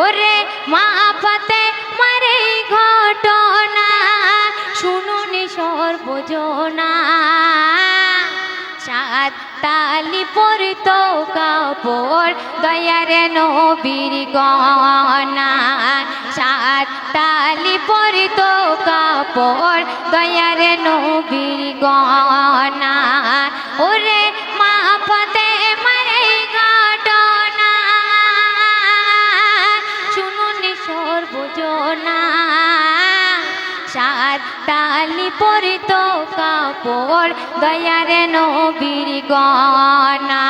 ওরে মা পাতে মারে ঘটনা শুনুনি সর্বজনা সাত তালি পরিত কাপড় দয়ারে নবীর গনা সাত তালি পরিত কাপড় দয়ারে নবীর গনা ওরে মা পাতে মারে ঘটনা শুনুনি সর্বজনা সাত তালি পরিত কাপড় দয়ারে নবীর গনা।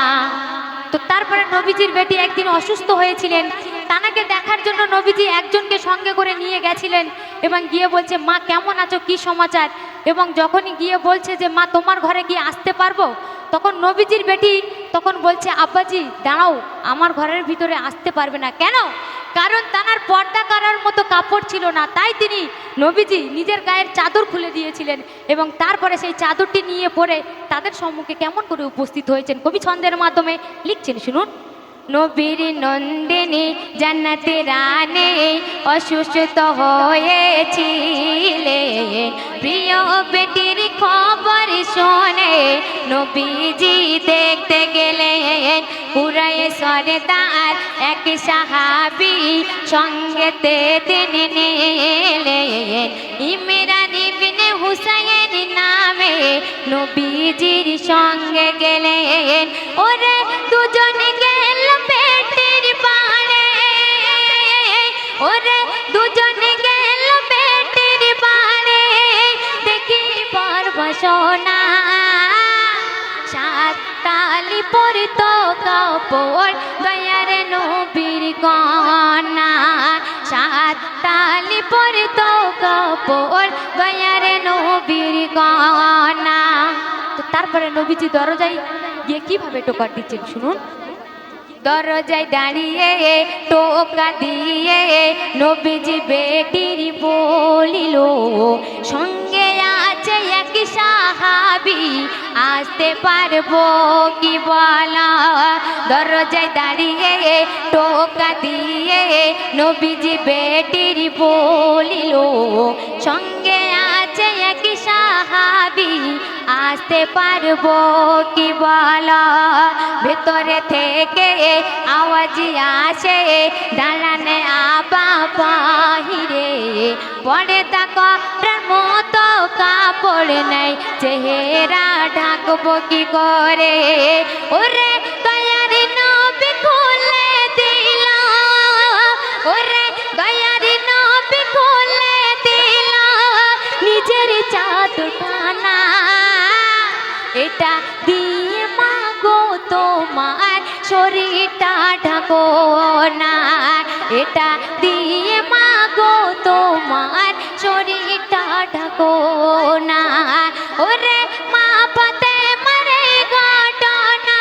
তো তারপরে নবীজির বেটি একদিন অসুস্থ হয়েছিলেন, তানাকে দেখার জন্য নবীজি একজনকে সঙ্গে করে নিয়ে গেছিলেন এবং গিয়ে বলছে মা কেমন আছো, কি সমাচার। এবং যখনই গিয়ে বলছে যে মা তোমার ঘরে গিয়ে আসতে পারবো, তখন নবীজির বেটি তখন বলছে আব্বাজি দাঁড়াও, আমার ঘরের ভিতরে আসতে পারবে না। কেন? কারণ তানার পর্দা করার মতো কাপড় ছিল না, তাই তিনি নবীজি নিজের গায়ের চাদর খুলে দিয়েছিলেন এবং তারপরে সেই চাদরটি নিয়ে পরে তাদের সম্মুখে কেমন করে উপস্থিত হয়েছেন কবি ছন্দের মাধ্যমে লিখছেন, শুনুন। নবীর নন্দিনী জান্নাতে রানে অসুস্থ হয়েছিলেন, প্রিয় বেটির খবর শুনে নবীজি দেখতে গেলেন। কুরাইশ সরদার এক সাহাবী সঙ্গেতে তিনি নিলেন, ইমরান ইবনে হুসাইন নামে নবীজির সঙ্গে গেলেন। ওরে দুজনে গেল পেটের বাড়ে, ওরে দুজনে গেল পেটের বাড়ে, দেখিবার বাসনা সাত তালি পরিত কাপড় দয়ারে নবীর গনা সাত তালি পরিত কাপড় দয়ারে নবীর গনা। তো তারপরে নবীজি দরজায় গিয়ে কিভাবে টোকা দিচ্ছেন, শুনুন। দরজায় দাঁড়িয়ে টোকা দিয়ে নবীজি বেটির বলিল, সঙ্গে আছে এক সাহাবী আসতে পারবো কি বলা। দরজায় দাঁড়িয়ে টোকা দিয়ে নবীজি বেটির বলিল, সঙ্গে আছে এক সাহাবী আসতে পারবো কি বলা। ভেতরে থেকে আওয়াজ আসে দালানে আবা বাহিরে, পড়ে তাকার মতো কাপড় নাই, চেহারা ঢাকবো কি করে। ওরে দয়ারি নবী খুলে দিল, ওরে দয়ারি নবী খুলে দিল নিজের চাদরখানা, এটা দিয়ে মাগো তোমার শরীরটা ঢাকো না, এটা দিয়ে মাগো তোমার শরীরটা ঢাকো না। ওরে মা পাতে মারে ঘটনা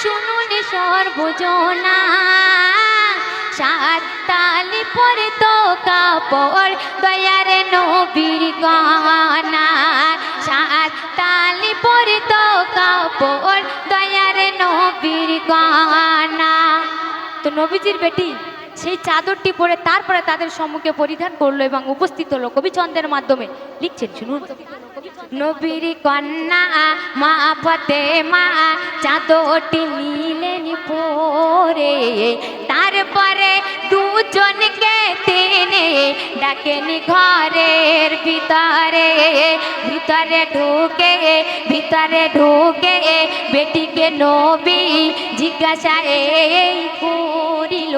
শুনুন সর্বজনা সাত তালি পরিত কাপড় দয়ারে নবীর গনা সাত তালি পরিত কাপড় দয়ারে নবীর গনা। তো নবীজির বেটি সেই চাদরটি পরে তারপরে তাদের সম্মুখে পরিধান করলো এবং উপস্থিত হলো কবি ছন্দের মাধ্যমে লিখছেন, শুনুন। নবীর কন্যা মা ফাতেমা চাদরটি নিলেন পরে, তারপরে দুজনকে তিনি ডাকেন ঘরের ভিতরে, ভিতরে ঢুকে বেটিকে নবী জিজ্ঞাসা এই করিল,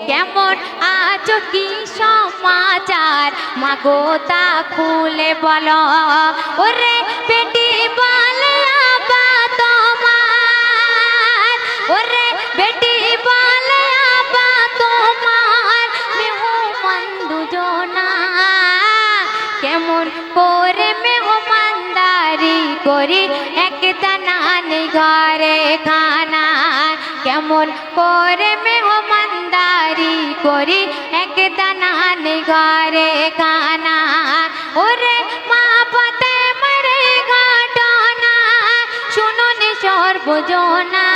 কেমন আছো কি সমাচার মাগো তা খুলে বলো। ওরে বেটি বলে আবা তোমার, ওরে বেটি বলে আবা তোমার মেহমান দুজনা, কেমন করে মেহমানদারি করি একদানা নেই ঘরে খানা, কেমন করে মেহমানদারি করি একদানা নেই ঘরে খানা। ওরে মা পাতে মারে ঘটনা শুনুন সর্বজনা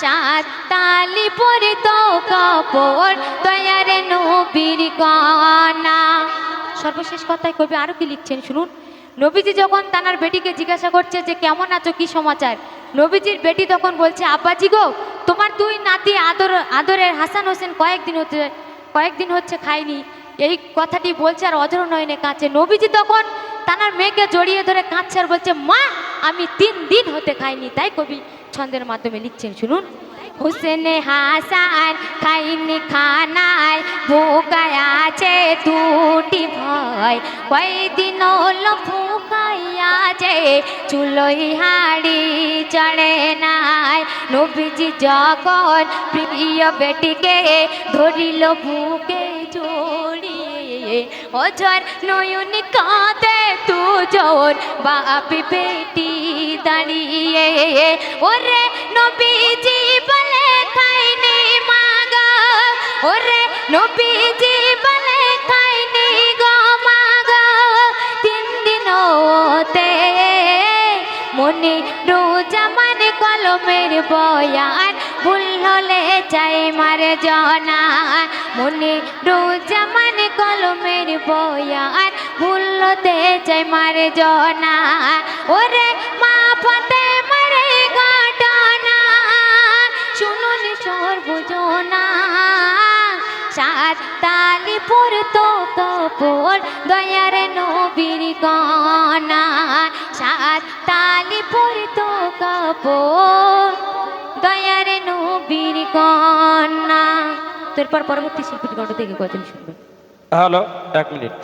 সাত তালি পরিত কাপড় দয়ার নবীর কন্যা। সর্বশেষ কথায় কবি আরো কি লিখছেন শুনুন। নবীজি যখন তানার বেটিকে জিজ্ঞাসা করছে যে কেমন আছো, কি সমাচার, নবীজির বেটি তখন বলছে, আব্বাজি গো, তোমার দুই নাতি আদরের হাসান হোসেন কয়েকদিন হচ্ছে খায়নি। এই কথাটি বলছে আর অজর নয়নে কাঁদছে। নবীজি তখন তানার মেয়েকে জড়িয়ে ধরে কাঁদছে আর বলছে, মা আমি 3 দিন হতে খাইনি। তাই কবি ছন্দের মাধ্যমে লিখছেন শুনুন। হুসেন হাসান খাইনি খানায়, ভুকায় আছে দুটি ভাই, কয়দিন হলো ভুকাইয়া আছে, চুলোই হাড়ি চড়ে নাই। নবীজি যখন প্রিয় বেটিকে ধরিল বুকে জড়িয়ে, অঝর নয়নি কাঁদে দুজন বাপি বেটি দাঁড়িয়ে। ওরে নবীজি বলে খাইনি মাগো, ওরে নবীজি বলে খাইনি গো মাগো, 3 দিন হতে মনে রোজামান কলমের বয়ান, ভুল হলে চাই মারে জনা। মনে রোজামান কলমের বয়ান, ভুল হতে চাই মারে জনা। ওরে মা পথে মারে ঘটনা, শুনুন সর্বজনা। 7 তালি পরতো কাপড় দয়ার নবীর কন্যা, 7 তালি পরতো কাপড় দয়ার নবীর কন্যা। তারপর পরবর্তী শিল্পীর কণ্ঠ থেকে গজল শুনবেন। Hello, 1 minute.